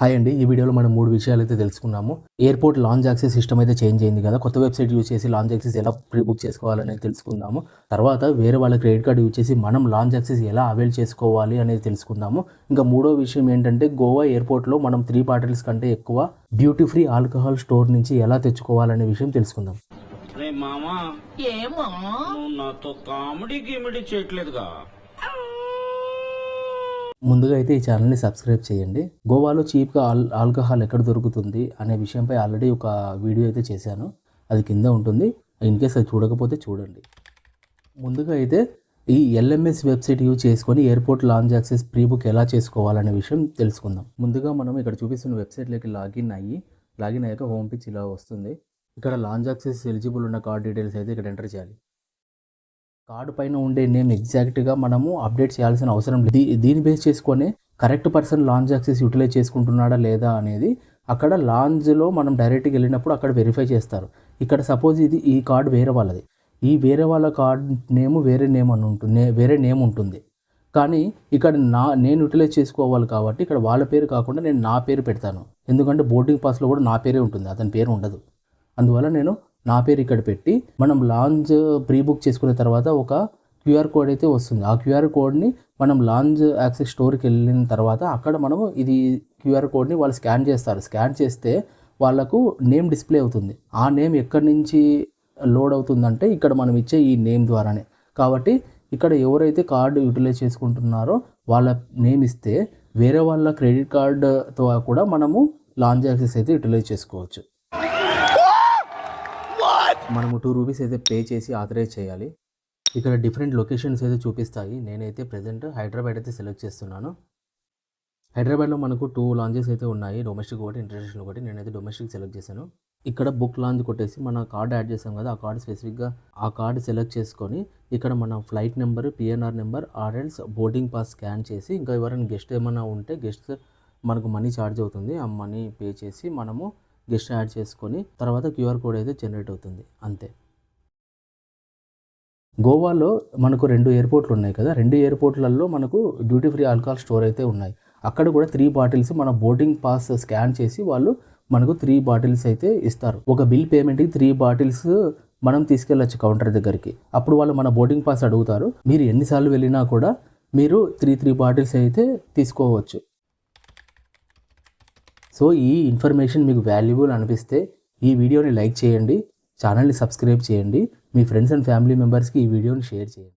Hi అండి, ఈ వీడియోలో మనం 3 విషయాలు అయితే తెలుసుకున్నాము. ఎయిర్‌పోర్ట్ లాంజ్ యాక్సెస్ సిస్టమ్ అయితే చేంజ్ అయింది కదా! కొత్త వెబ్‌సైట్ యూజ్ చేసి లాంజ్ యాక్సెస్ ఎలా ప్రీ బుక్ చేసుకోవాలనేది తెలుసుకుందాము. తర్వాత వేరే వాళ్ళ క్రెడిట్ కార్డ్ యూజ్ చేసి మనం లాంజ్ యాక్సెస్ ఎలా అవైల్ చేసుకోవాలి అనేది తెలుసుకుందాము. ఇంకా మూడో విషయం ఏంటంటే గోవా ఎయిర్‌పోర్ట్‌లో మనం 3 బాటిల్స్ కంటే ఎక్కువ డ్యూటీ ఫ్రీ ఆల్కహాల్ స్టోర్ నుంచి ఎలా తెచ్చుకోవాలనే విషయం తెలుసుకుందాం. రే మామా ఏమో నువ్వు నాతో కామెడీ గిమిడీ చేయట్లేదుగా. ముందుగా అయితే ఈ ఛానల్ని సబ్స్క్రైబ్ చేయండి. గోవాలో చీప్గా ఆల్కహాల్ ఎక్కడ దొరుకుతుంది అనే విషయంపై ఆల్రెడీ ఒక వీడియో అయితే చేశాను, అది కింద ఉంటుంది. ఇన్ కేస్ అది చూడకపోతే చూడండి. ముందుగా అయితే ఈ ఎల్ఎంఎస్ వెబ్సైట్ యూజ్ చేసుకొని airport lounge access pre book ఎలా చేసుకోవాలనే విషయం తెలుసుకుందాం. ముందుగా మనం ఇక్కడ చూపిస్తున్న వెబ్సైట్లోకి లాగిన్ అయ్యాక హోమ్ పేజ్ ఇలా వస్తుంది. ఇక్కడ లాంజ్ యాక్సెస్ ఎలిజిబుల్ ఉన్న కార్డ్ డీటెయిల్స్ అయితే ఇక్కడ ఎంటర్ చేయాలి. కార్డు పైన ఉండే నేమ్ ఎగ్జాక్ట్గా మనము అప్డేట్ చేయాల్సిన అవసరం లేదు. దీన్ని బేస్ చేసుకొని correct person lounge access utilize చేసుకుంటున్నాడా లేదా అనేది అక్కడ లాంజ్లో మనం డైరెక్ట్గా వెళ్ళినప్పుడు అక్కడ వెరిఫై చేస్తారు. ఇక్కడ సపోజ్ ఈ కార్డు వేరే వాళ్ళది, ఈ వేరే వాళ్ళ కార్డ్ నేమ్ వేరే నేమ్ ఉంటుంది. కానీ ఇక్కడ నేను యూటిలైజ్ చేసుకోవాలి కాబట్టి ఇక్కడ వాళ్ళ పేరు కాకుండా నేను నా పేరు పెడతాను. ఎందుకంటే బోర్డింగ్ పాస్లో కూడా నా పేరే ఉంటుంది, అతని పేరు ఉండదు. అందువల్ల నేను నా పేరు ఇక్కడ పెట్టి మనం లాంజ్ ప్రీ బుక్ చేసుకున్న తర్వాత ఒక క్యూఆర్ కోడ్ అయితే వస్తుంది. ఆ క్యూఆర్ కోడ్ని మనం లాంజ్ యాక్సెస్ స్టోర్కి వెళ్ళిన తర్వాత అక్కడ మనము ఇది క్యూఆర్ కోడ్ని వాళ్ళు స్కాన్ చేస్తారు. స్కాన్ చేస్తే వాళ్ళకు నేమ్ డిస్ప్లే అవుతుంది. ఆ నేమ్ ఎక్కడి నుంచి లోడ్ అవుతుందంటే ఇక్కడ మనం ఇచ్చే ఈ నేమ్ ద్వారానే. కాబట్టి ఇక్కడ ఎవరైతే కార్డు యూటిలైజ్ చేసుకుంటున్నారో వాళ్ళ నేమ్ ఇస్తే వేరే వాళ్ళ క్రెడిట్ కార్డుతో కూడా మనము లాంజ్ యాక్సెస్ అయితే యూటిలైజ్ చేసుకోవచ్చు. మనము 2 రూపీస్ అయితే పే చేసి ఆథరైజ్ చేయాలి. ఇక్కడ డిఫరెంట్ లొకేషన్స్ అయితే చూపిస్తాయి. నేనైతే ప్రజెంట్ హైదరాబాద్ అయితే సెలెక్ట్ చేస్తున్నాను. హైదరాబాద్లో మనకు 2 లాంజెస్ అయితే ఉన్నాయి, డొమెస్టిక్ ఒకటి, ఇంటర్నేషనల్ ఒకటి. నేనైతే డొమెస్టిక్ సెలెక్ట్ చేశాను. ఇక్కడ బుక్ లాంజ్ కొట్టేసి మన కార్డ్ యాడ్ చేసాం కదా, ఆ కార్డ్ స్పెసిఫిక్గా ఆ కార్డ్ సెలెక్ట్ చేసుకొని ఇక్కడ మన ఫ్లైట్ నెంబర్, పిఎన్ఆర్ నెంబర్, ఆర్ఎల్స్ బోర్డింగ్ పాస్ స్కాన్ చేసి ఇంకా ఎవరైనా గెస్ట్ ఏమైనా ఉంటే గెస్ట్ మనకు మనీ ఛార్జ్ అవుతుంది. ఆ మనీ పే చేసి మనము గెస్ట్ యాడ్ చేసుకొని తర్వాత క్యూఆర్ కోడ్ అయితే జనరేట్ అవుతుంది, అంతే. గోవాలో మనకు 2 ఎయిర్పోర్ట్లు ఉన్నాయి కదా, 2 ఎయిర్పోర్ట్లలో మనకు డ్యూటీ ఫ్రీ ఆల్కహాల్ స్టోర్ అయితే ఉన్నాయి. అక్కడ కూడా 3 బాటిల్స్ మన బోర్డింగ్ పాస్ స్కాన్ చేసి వాళ్ళు మనకు 3 బాటిల్స్ అయితే ఇస్తారు. ఒక బిల్ పేమెంట్కి 3 బాటిల్స్ మనం తీసుకెళ్ళచ్చు కౌంటర్ దగ్గరికి. అప్పుడు వాళ్ళు మన బోర్డింగ్ పాస్ అడుగుతారు. మీరు ఎన్నిసార్లు వెళ్ళినా కూడా మీరు 3 బాటిల్స్ అయితే తీసుకోవచ్చు. సో ఈ ఇన్ఫర్మేషన్ మీకు వాల్యుబుల్ అనిపిస్తే ఈ వీడియోని లైక్ చేయండి, ఛానల్ని సబ్స్క్రైబ్ చేయండి, మీ ఫ్రెండ్స్ అండ్ ఫ్యామిలీ మెంబర్స్కి ఈ వీడియోని షేర్ చేయండి.